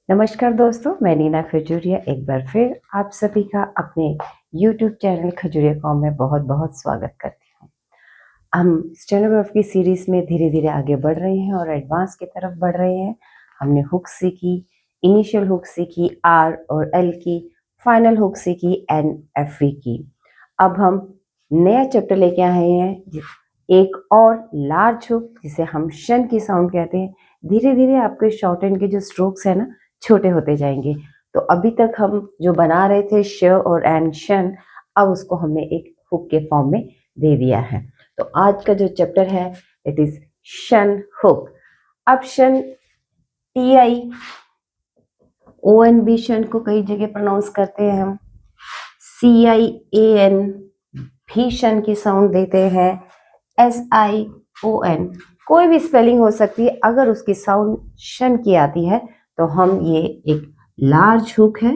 नमस्कार दोस्तों, मैं नीना खजूरिया एक बार फिर आप सभी का अपने YouTube चैनल खजूरिया कॉम में बहुत बहुत स्वागत करती हूँ। हम स्टेनोग्राफ की सीरीज में धीरे धीरे आगे बढ़ रहे हैं और एडवांस की तरफ बढ़ रहे हैं। हमने हुक सीखी, इनिशियल हुक सीखी, आर और एल की, फाइनल हुक सीखी, एन एफ वी की। अब हम नया चैप्टर लेके आए हैं, एक और लार्ज हुक जिसे हम शन की साउंड कहते हैं। धीरे धीरे आपके शॉर्ट एंड के जो स्ट्रोक्स है ना, छोटे होते जाएंगे। तो अभी तक हम जो बना रहे थे श और एन शन, अब उसको हमने एक हुक के फॉर्म में दे दिया है। तो आज का जो चैप्टर है इट इज शन हुक। अब शन TION शन को कई जगह प्रोनाउंस करते हैं हम। CIAN भी शन की साउंड देते हैं। SION कोई भी स्पेलिंग हो सकती है, अगर उसकी साउंड शन की आती है तो हम ये एक लार्ज हुक है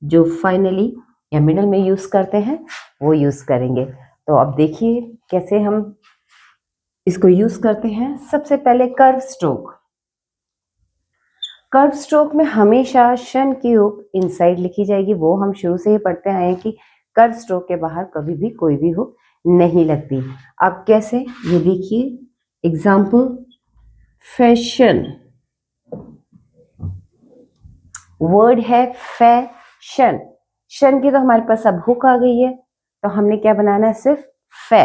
जो फाइनली या मिडल में यूज करते हैं, वो यूज करेंगे। तो अब देखिए कैसे हम इसको यूज करते हैं। सबसे पहले कर्व स्ट्रोक। कर्व स्ट्रोक में हमेशा शन की हुक इनसाइड लिखी जाएगी। वो हम शुरू से ही पढ़ते आए हैं कि कर्व स्ट्रोक के बाहर कभी भी कोई भी हुक नहीं लगती। अब कैसे, ये देखिए एग्जाम्पल, फैशन, वर्ड है फैशन। शन की तो हमारे पास अब हुक आ गई है, तो हमने क्या बनाना है, सिर्फ फै।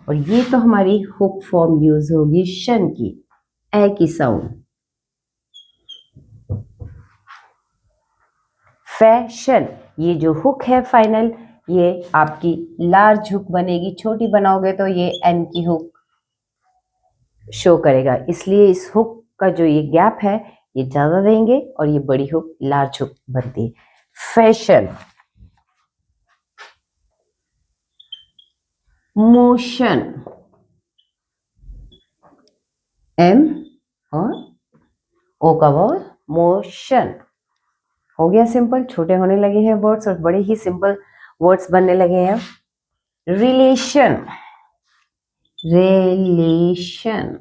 और ये तो हमारी हुक फॉर्म यूज होगी शन की, ए की साउंड, फैशन। ये जो हुक है फाइनल, ये आपकी लार्ज हुक बनेगी। छोटी बनाओगे तो ये एन की हुक शो करेगा, इसलिए इस हुक का जो ये गैप है ये ज्यादा देंगे और ये बड़ी हुक लार्ज हुक बनती है। फैशन, मोशन, एम और ओ का वर्ड मोशन। हो गया सिंपल, छोटे होने लगे हैं वर्ड्स और बड़े ही सिंपल वर्ड्स बनने लगे हैं। रिलेशन, रिलेशन,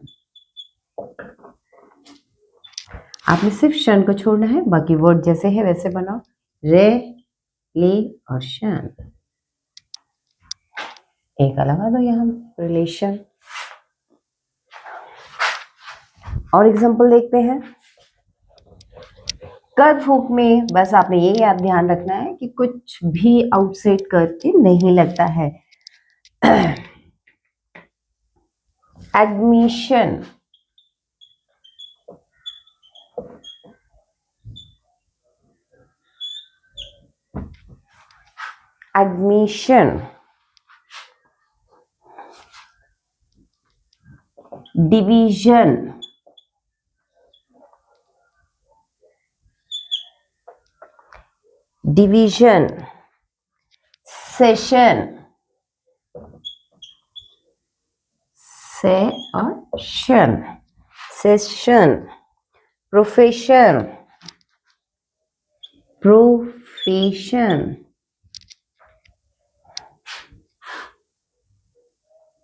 आपने सिर्फ शन को छोड़ना है, बाकी वर्ड जैसे है वैसे बनाओ। रे, ली और शन, एक लगा दो यहाँ रिलेशन। और एग्जांपल देखते हैं। कर्व हुक में बस आपने ये याद ध्यान रखना है कि कुछ भी आउटसाइड कर्व के नहीं लगता है। Admission, admission, division, division, session, से और शन, session, profession, profession,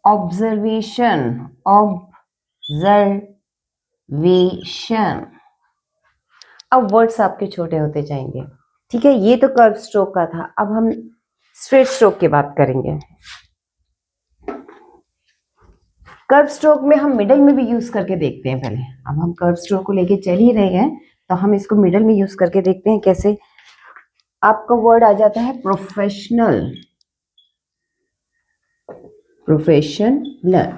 observation, observation. अब वर्ड्स आपके छोटे होते जाएंगे, ठीक है। ये तो कर्व स्ट्रोक का था, अब हम स्ट्रेट स्ट्रोक की बात करेंगे। कर्व स्ट्रोक में हम मिडल में भी यूज करके देखते हैं पहले। अब हम कर्व स्ट्रोक को लेके चल ही रहे हैं, तो हम इसको मिडल में यूज करके देखते हैं कैसे। आपका वर्ड आ जाता है प्रोफेशनल, प्रोफेशनल,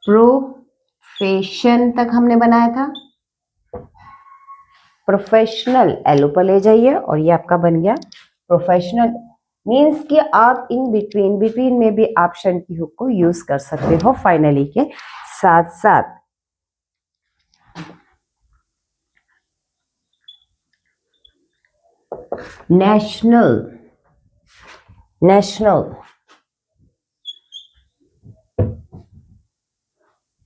प्रोफेशन तक हमने बनाया था। प्रोफेशनल एलो पर ले जाइए और ये आपका बन गया प्रोफेशनल। मीन्स कि आप इन बिटवीन में भी आप शन की हुक को यूज कर सकते हो फाइनली के साथ साथ। नेशनल, नेशनल,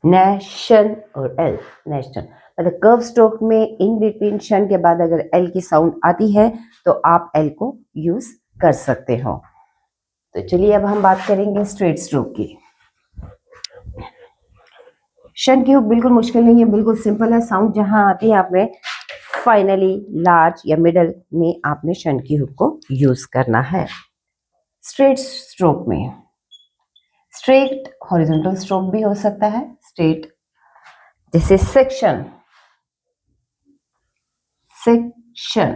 नेशन और एल, नेशनल। मतलब कर्व स्ट्रोक में इन बिटवीन शन के बाद अगर एल की साउंड आती है तो आप एल को यूज कर सकते हो। तो चलिए अब हम बात करेंगे स्ट्रेट स्ट्रोक की। शन की हुक बिल्कुल मुश्किल नहीं है, बिल्कुल सिंपल है। साउंड जहां आती है आपने फाइनली लार्ज या मिडल में आपने शन की हुक को यूज करना है। स्ट्रेट स्ट्रोक में स्ट्रेट हॉरिजॉन्टल स्ट्रोक भी हो सकता है, स्ट्रेट जैसे सेक्शन सेक्शन।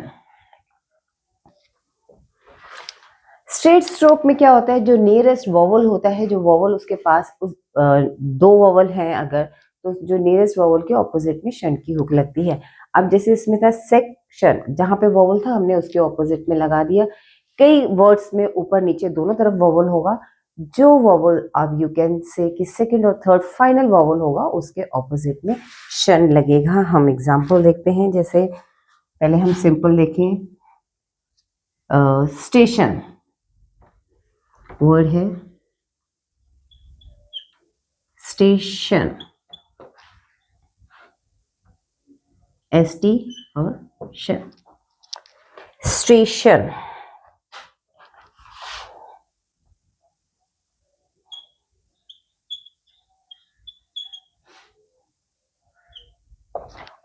स्ट्रेट स्ट्रोक में क्या होता है, जो नियरेस्ट वॉवल होता है, जो वॉवल उसके पास दो वॉवल हैं अगर, तो जो नियरेस्ट वॉवल के ऑपोजिट में शन की हुक लगती है। अब जैसे इसमें था सेक्शन, जहां पे वॉवल था हमने उसके ऑपोजिट में लगा दिया। कई वर्ड्स में ऊपर नीचे दोनों तरफ वॉवल होगा, जो वॉवल अब यू कैन से कि सेकंड और थर्ड फाइनल वॉवल होगा उसके ऑपोजिट में शन लगेगा। हम एग्जांपल देखते हैं, जैसे पहले हम सिंपल देखें, स्टेशन वर्ड है, स्टेशन ST और शन, स्टेशन।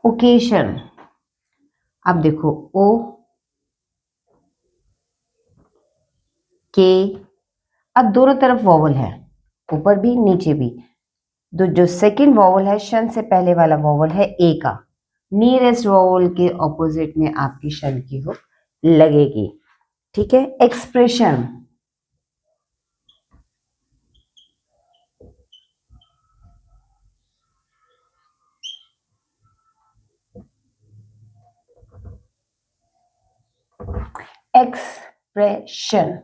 ओकेशन, अब देखो O के, अब दोनों तरफ वॉवल है, ऊपर भी नीचे भी। तो जो सेकंड वॉवल है, शन से पहले वाला वॉवल है ए का, नियरेस्ट वॉवल के ऑपोजिट में आपकी शन की हुक लगेगी। ठीक है। एक्सप्रेशन, एक्सप्रेशन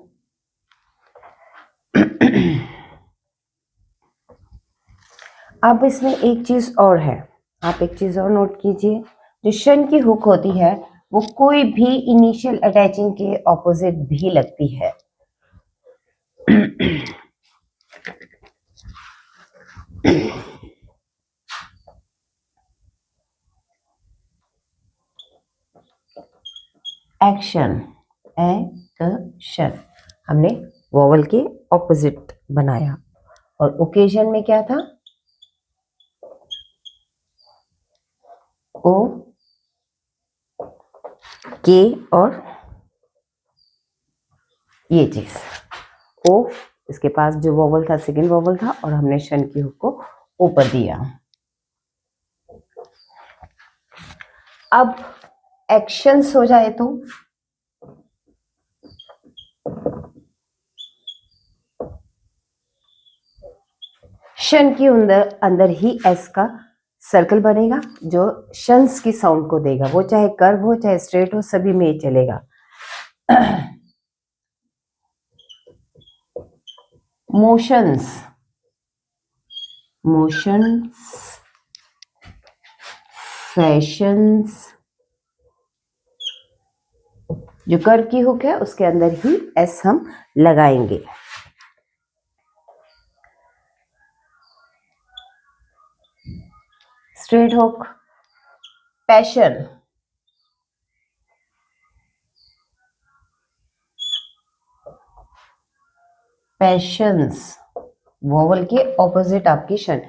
अब इसमें एक चीज और है, आप एक चीज और नोट कीजिए, जो शन की हुक होती है वो कोई भी इनिशियल अटैचिंग के ऑपोजिट भी लगती है। एक्शन, एक्शन, हमने वॉवल के ऑपोजिट बनाया। और ओकेजन में क्या था, ओ के और ये चीज ओ, इसके पास जो वॉवल था सेकंड वॉवल था और हमने शन की हुक को ऊपर दिया। अब एक्शंस हो जाए तो शन के अंदर ही एस का सर्कल बनेगा जो शंस की साउंड को देगा, वो चाहे कर्व हो चाहे स्ट्रेट हो, सभी में चलेगा। मोशंस, मोशंस, फैशंस, जो कर्व की हुक है उसके अंदर ही एस हम लगाएंगे। Straight hook, passion, patience, vowel के ऑपोजिट आपकी शन,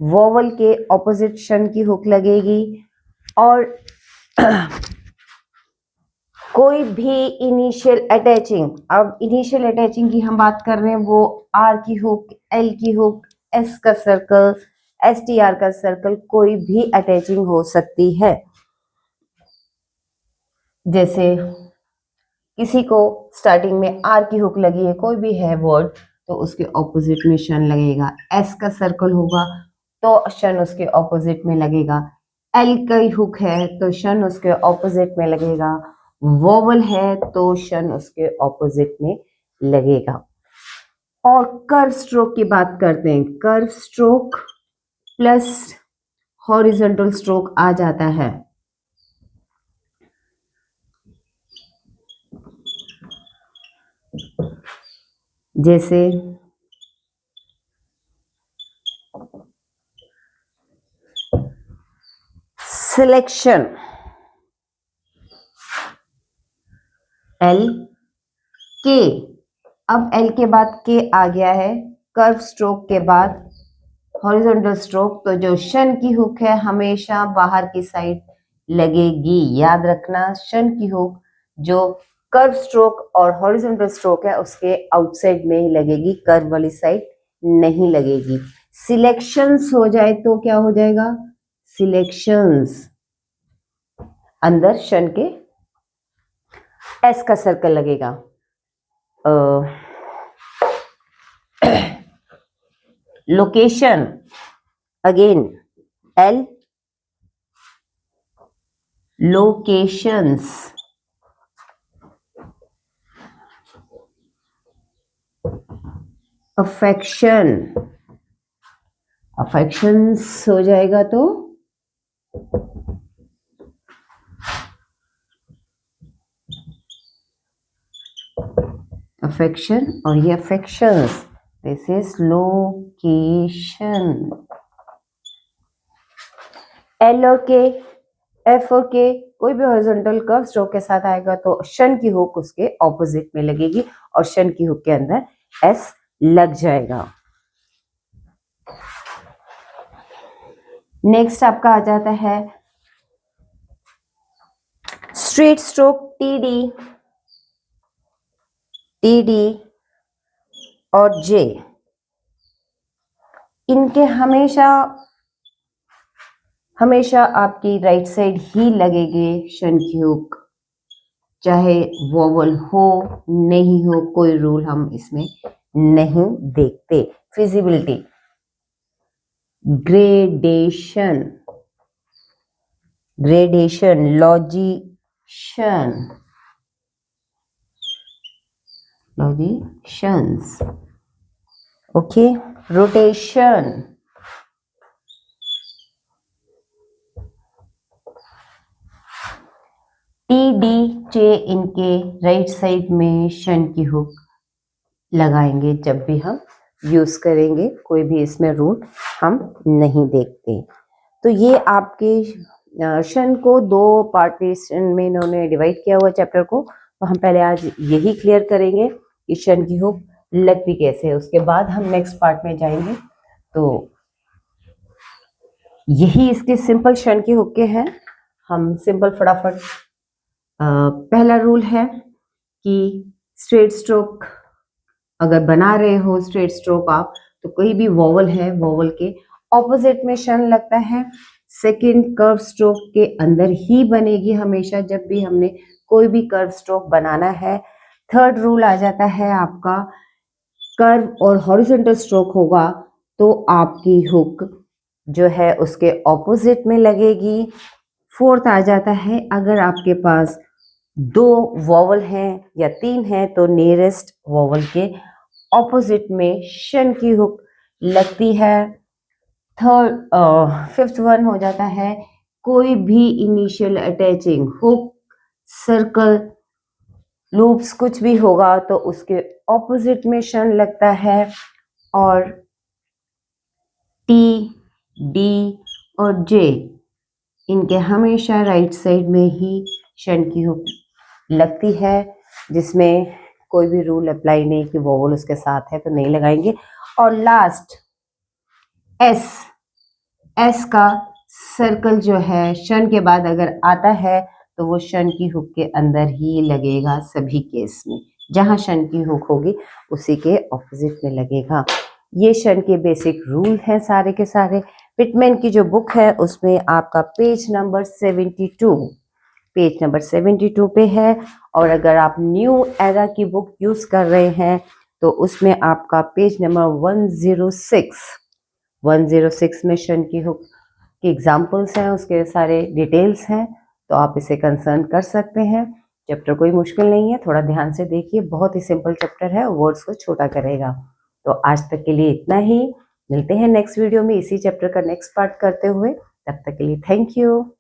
वॉवल के ऑपोजिट शन की हुक लगेगी। और कोई भी इनिशियल अटैचिंग, अब इनिशियल अटैचिंग की हम बात कर रहे हैं, वो आर की हुक, एल की हुक, एस का सर्कल, STR का सर्कल, कोई भी अटैचिंग हो सकती है। जैसे किसी को स्टार्टिंग में आर की हुक लगी है, कोई भी है वर्ड, तो उसके ऑपोजिट में शन लगेगा। एस का सर्कल होगा तो शन उसके ऑपोजिट में लगेगा। एल की हुक है तो शन उसके ऑपोजिट में लगेगा। वोवल है तो शन उसके ऑपोजिट में लगेगा। और कर्व स्ट्रोक की बात करते हैं, curve stroke plus horizontal stroke आ जाता है। जैसे सिलेक्शन, एल के, अब एल के बाद के आ गया है, कर्व स्ट्रोक के बाद हॉरिजॉन्टल स्ट्रोक, तो जो शन की हुक है हमेशा बाहर की साइड लगेगी। याद रखना, शन की हुक जो कर्व स्ट्रोक और हॉरिजॉन्टल स्ट्रोक है उसके आउटसाइड में ही लगेगी, कर्व वाली साइड नहीं लगेगी। सिलेक्शंस हो जाए तो क्या हो जाएगा, सिलेक्शंस अंदर शन के एस का सर्कल लगेगा। Location again L, locations affection, affections हो जाएगा तो अफेक्शन, और ये affections, this is location. L और के, एफ और के कोई भी हॉरिजॉन्टल कर्व स्ट्रोक के साथ आएगा तो शन की हुक उसके ऑपोजिट में लगेगी और शन की हुक के अंदर एस लग जाएगा। नेक्स्ट आपका आ जाता है स्ट्रेट स्ट्रोक, टीडी, टीडी और जे। इनके हमेशा हमेशा आपकी राइट साइड ही लगेगी शन की हुक, चाहे वोवल हो नहीं हो, कोई रूल हम इसमें नहीं देखते। फिजिबिलिटी, ग्रेडेशन, ग्रेडेशन, लॉजिशन, लॉजिशंस, ओके। रोटेशन, टी डी चे इनके राइट साइड में शन की हुक लगाएंगे जब भी हम यूज करेंगे, कोई भी इसमें रूल हम नहीं देखते। तो ये आपके शन को दो पार्टीशन में इन्होंने डिवाइड किया हुआ चैप्टर को, तो हम पहले आज यही क्लियर करेंगे कि शन की हुक लगती कैसे है, उसके बाद हम नेक्स्ट पार्ट में जाएंगे। तो यही इसके सिंपल शन की हुक के हैं। हम सिंपल फटाफट पहला रूल है कि स्ट्रेट स्ट्रोक अगर बना रहे हो, स्ट्रेट स्ट्रोक आप, तो कोई भी वोवल है, वोवल के ऑपोजिट में शन लगता है। सेकंड, कर्व स्ट्रोक के अंदर ही बनेगी हमेशा जब भी हमने कोई भी कर्व स्ट्रोक बनाना है। थर्ड रूल आ जाता है आपका, कर्व और हॉरिजॉन्टल स्ट्रोक होगा तो आपकी हुक जो है उसके ऑपोजिट में लगेगी। फोर्थ आ जाता है, अगर आपके पास दो वोवल हैं या तीन हैं तो नियरेस्ट वोवल के ऑपोजिट में शन की हुक लगती है। फिफ्थ वन हो जाता है, कोई भी initial attaching hook, circle, loops कुछ भी होगा तो उसके ऑपोजिट में शन लगता है। और टी, डी और जे इनके हमेशा राइट साइड में ही शन की हुक लगती है, जिसमें कोई भी रूल अप्लाई नहीं कि वोवल उसके साथ है तो नहीं लगाएंगे। और लास्ट एस, एस का सर्कल जो है शन के बाद अगर आता है तो वो शन की हुक के अंदर ही लगेगा सभी केस में, जहां शन की हुक होगी उसी के ऑपोजिट में लगेगा। ये शन के बेसिक रूल हैं सारे के सारे। पिटमैन की जो बुक है उसमें आपका पेज नंबर 72 पे है, और अगर आप न्यू एरा की बुक यूज कर रहे हैं तो उसमें आपका पेज नंबर 106 में शन की हुक के एग्जाम्पल्स हैं, उसके सारे डिटेल्स हैं, तो आप इसे कंसर्न कर सकते हैं। चैप्टर कोई मुश्किल नहीं है, थोड़ा ध्यान से देखिए, बहुत ही सिंपल चैप्टर है, वर्ड्स को छोटा करेगा। तो आज तक के लिए इतना ही, मिलते हैं नेक्स्ट वीडियो में इसी चैप्टर का नेक्स्ट पार्ट करते हुए, तब तक के लिए थैंक यू।